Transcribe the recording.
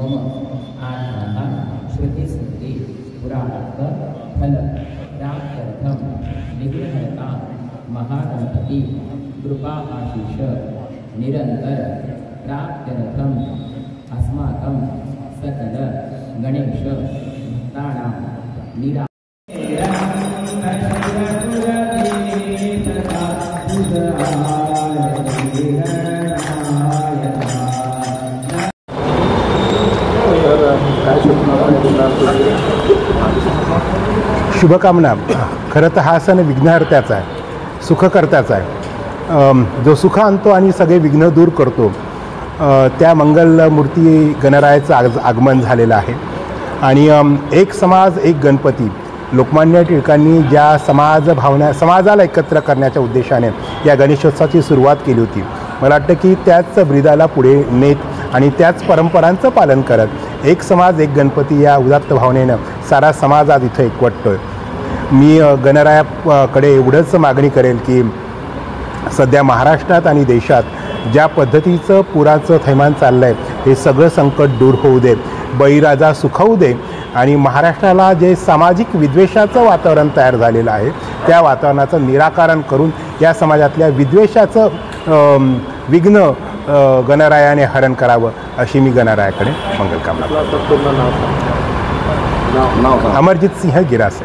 मम आत्मः श्रुतिस्मृति पुराणार्थ फल प्राप्त्यर्थं निग्रहता महागणपति कृपा आशीष निरंतर प्राप्त्यर्थम अस्माकं सकल गणेश भक्तानां निरा शुभकामना. खरं तर हा सण विघ्नहर्त्याचा आहे, सुखकर्त्याचा आहे. जो सुख आणतो आणि सगळे विघ्न दूर करतो, त्या मंगलमूर्ती गणरायाचं आगमन झालेलं आहे. आणि एक समाज एक गणपती लोकमान्य टिळकांनी ज्या समाजाला एकत्र करण्याच्या उद्देशाने या गणेशोत्सवाची सुरुवात केली होती. मला वाटतं की त्याच ब्रीदाला पुढे नेत आणि त्याच परंपरांचं पालन करत एक समाज एक गणपती या उदात्त भावनेनं सारा समाज आज इथं एकवटतो आहे. मी गणरायाकडे एवढंच मागणी करेल की सध्या महाराष्ट्रात आणि देशात ज्या पद्धतीचं पुराचं थैमान चाललं आहे हे सगळं संकट दूर होऊ दे, बळीराजा सुखवू दे आणि महाराष्ट्राला जे सामाजिक विद्वेषाचं वातावरण तयार झालेलं आहे त्या वातावरणाचं निराकरण करून या समाजातल्या विद्वेषाचं विघ्न गणरायाने हरण करावं अशी मी गणरायाकडे मंगलकामना. अमरजित सिंह गिरासे.